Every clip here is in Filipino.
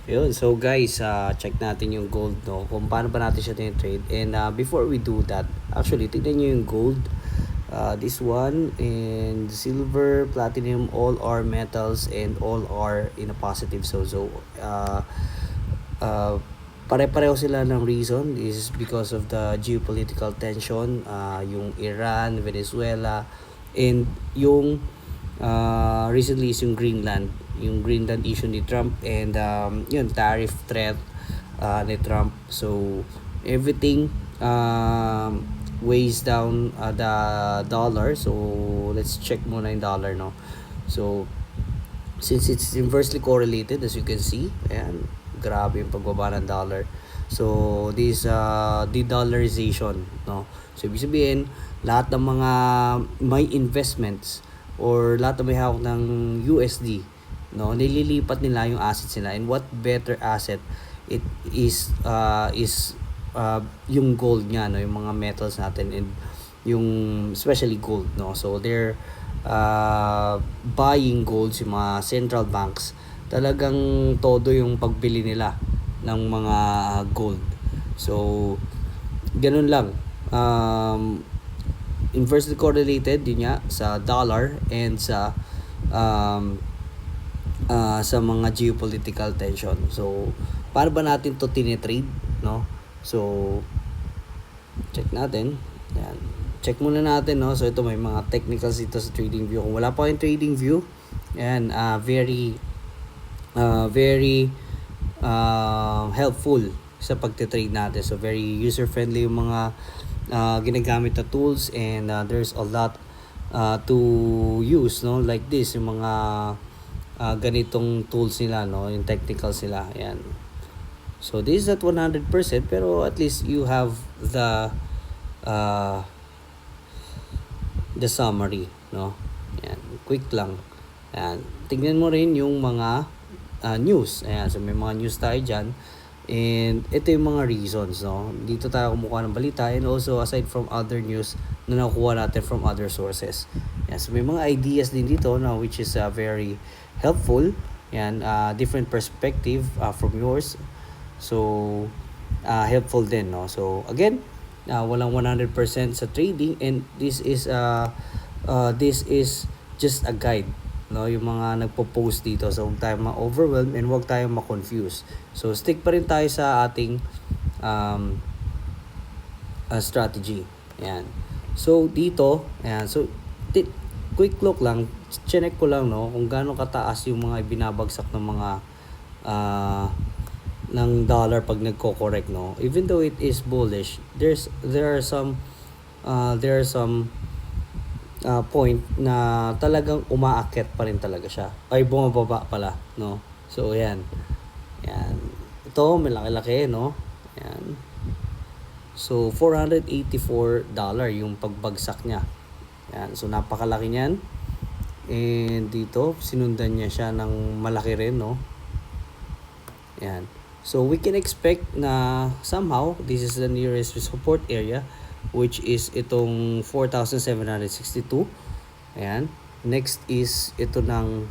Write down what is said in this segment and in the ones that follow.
Yun. So guys, check natin yung gold, no? Kung paano ba natin siya trade. And before we do that, actually, tignan nyo yung gold. This one, and silver, platinum, all are metals and all are in a positive. Uh, pare-pareho sila ng reason. This is because of the geopolitical tension, yung Iran, Venezuela, and yung recently is yung Greenland issue ni Trump, and yun, tariff threat ni Trump. So everything weighs down the dollar. So let's check muna yung dollar, no? So since it's inversely correlated, as you can see, ayan, grabe yung pagbaba ng dollar. So this de-dollarization, no? So ibig sabihin, lahat ng mga may investments or lahat ng may hawak ng USD, no, nililipat nila yung assets nila. And what better asset it is yung gold niya, no, yung mga metals natin, and yung especially gold, no. So they're buying gold, yung mga central banks, talagang todo yung pagbili nila ng mga gold. So ganun lang, inversely correlated din niya sa dollar and sa mga geopolitical tension. So paano ba natin to tinitrade, no? So check natin. Yan. Check muna natin, no? So ito, may mga technicals dito sa trading view. Kung wala pa kayong trading view, yan, very helpful sa pagte-trade natin. So very user friendly yung mga ginagamit na tools, and there's a lot to use, no, like this, yung mga ganitong tools nila, no, yung technicals nila. Ayan. So this is at 100%, pero at least you have the summary, no. Ayan, quick lang. Ayan, tingnan mo rin yung mga news. Ayan, so may mga news tayo dyan. And ito yung mga reasons, no. Dito tayo kumukuha ng balita, and also aside from other news na nakukuha natin from other sources. Yan, so may mga ideas din dito, no, which is very helpful. Yan, different perspective from yours. So helpful din, no. So again, walang 100% sa trading, and this is just a guide, no, yung mga nagpo-post dito. So huwag tayong ma-overwhelm and huwag tayong ma-confuse. So stick pa rin tayo sa ating strategy. Ayan. So dito, ayan, so quick look lang, check ko lang, no, kung gaano kataas yung mga binabagsak ng mga ng dollar pag nagko-correct, no. Even though it is bullish, there are some point na talagang umaakyat pa rin talaga siya, ay bumababa pala, no. So ayan, ito malaki-laki, no. Ayan, so $484 yung pagbagsak niya. Ayan, so napakalaki niyan, and dito sinundan niya siya ng malaki rin, no. Ayan, so we can expect na somehow this is the nearest support area, which is itong 4,762. Ayan. Next is ito ng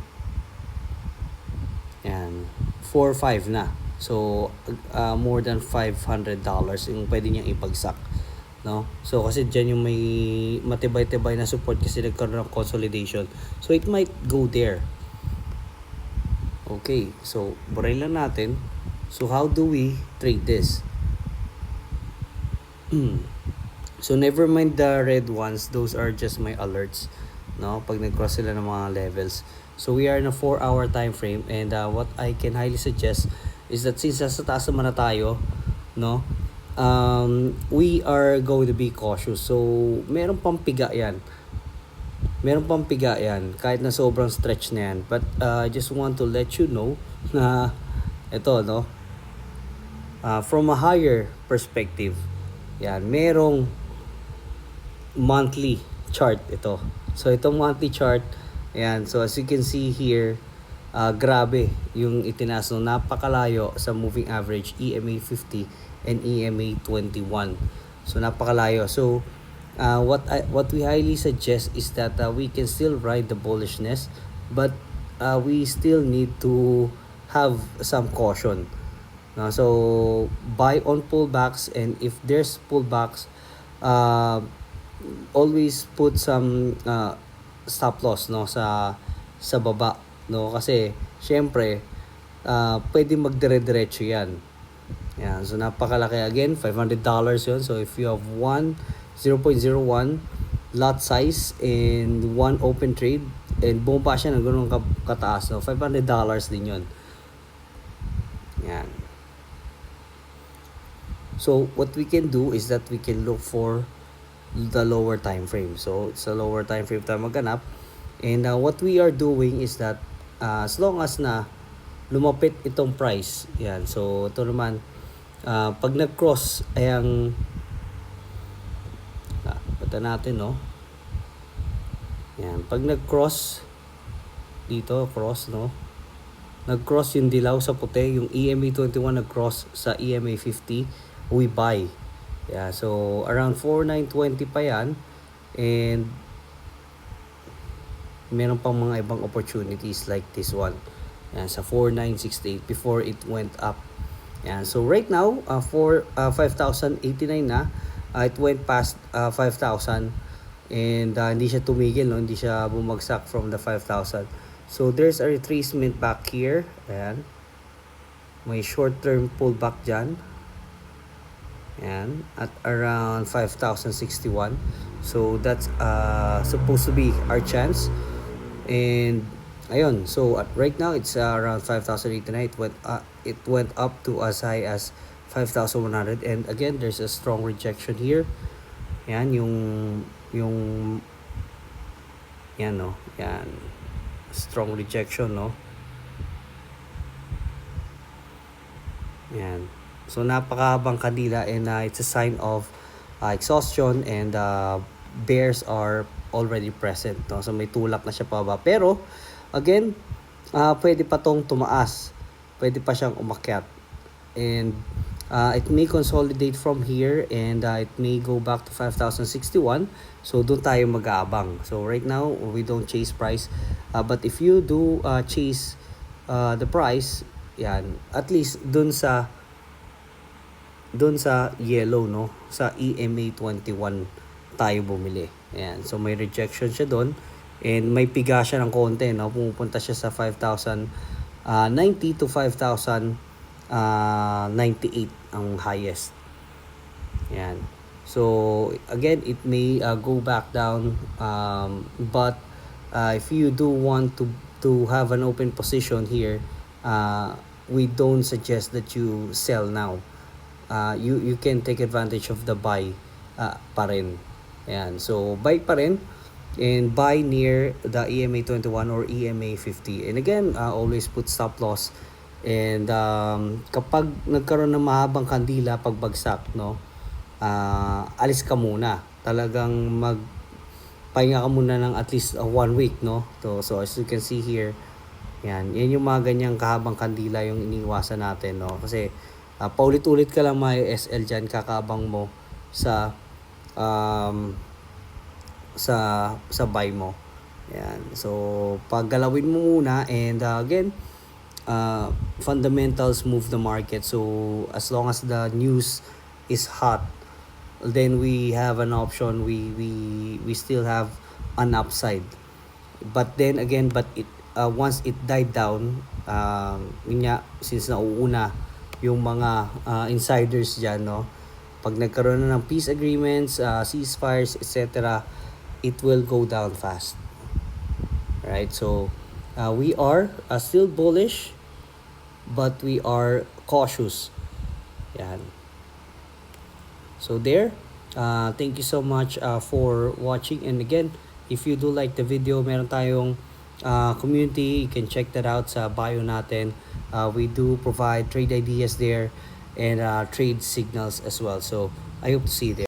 4.5 na. So more than $500 yung pwede niyang ipagsak, no. So kasi diyan yung may matibay-tibay na support, kasi nagkaroon ng consolidation. So it might go there. Okay, so burahin lang natin. So how do we trade this? So never mind the red ones, those are just my alerts, no, pag nag-cross sila ng mga levels. So we are in a 4-hour time frame, and what I can highly suggest is that since sa taas naman na tayo, no, we are going to be cautious. So meron pang piga yan, kahit na sobrang stretch na yan. But I just want to let you know na ito, no, from a higher perspective, yan, merong monthly chart ito. So itong monthly chart, ayan, so as you can see here, grabe yung itinaas, no, napakalayo sa moving average, EMA 50 and EMA 21. So napakalayo. So what we highly suggest is that we can still ride the bullishness, but we still need to have some caution. So buy on pullbacks, and if there's pullbacks, uh, always put some stop loss, no, sa baba, no, kasi syempre pwede magdire-diretso yan. Yan, so napakalaki, again $500 yun. So if you have 0.01 lot size and one open trade and bumaba siya ng ganun kataas, no, $500 din yun. Yan. So what we can do is that we can look for the lower time frame. So sa lower time frame tayo maghanap, and what we are doing is that as long as na lumapit itong price, yan, so ito naman, pag nag-cross ayang bata natin, no, yan, pag nag-cross dito, cross, no, nag-cross yung dilaw sa puti, yung EMA 21 nag-cross sa EMA 50, we buy. Yeah, so around 4,920 pa yan, and meron pang mga ibang opportunities like this one. Yan, sa 4,968 before it went up. Yan, so right now, 5,089 na. It went past 5,000, and hindi siya tumigil, no? Hindi siya bumagsak from the 5,000. So there's a retracement back here. Ayan. May short-term pullback dyan. Ayan, at around 5,061. So that's supposed to be our chance. And ayun, so right now it's around 5,089. It went up to as high as 5,100, and again there's a strong rejection here. Yan yung yan, no, yan, strong rejection, no. Yan, so napakahabang kandila, and it's a sign of exhaustion, and bears are already present, no. So may tulak na siya pababa, pero again pwede pa tong tumaas, pwede pa siyang umakyat, and it may consolidate from here, and it may go back to 5,061. So doon tayo mag-aabang. So right now we don't chase price, but if you do chase the price, yan, at least doon sa yellow, no, sa EMA 21 tayo bumili. Ayan, so may rejection siya doon, and may piga siya ng konti, no, pumupunta siya sa 5,090 to 5,098 ang highest. Yan, so again it may go back down, but if you do want to have an open position here, we don't suggest that you sell now. You can take advantage of the buy pa rin. Ayan, so buy pa rin, and buy near the EMA 21 or EMA 50. And again, always put stop loss. And kapag nagkaroon ng mahabang kandila pagbagsak, no, alis ka muna. Talagang magpahinga ka muna ng at least 1 week, no. So as you can see here, yan yung mga ganyang kahabang kandila yung iniwasan natin, no, kasi paulit-ulit ka lang may SL dyan, kakabang mo sa buy mo. Yan, so paggalawin mo muna, and again, fundamentals move the market. So as long as the news is hot, then we have an option, we still have an upside. But then again, once it died down, since nauuna yung mga insiders dyan, no, pag nagkaroon na ng peace agreements, ceasefires, etc., it will go down fast. Right, so we are still bullish, but we are cautious. Yan. So there, thank you so much for watching. And again, if you do like the video, meron tayong community, you can check that out sa bio natin. We do provide trade ideas there, and trade signals as well. So I hope to see you there.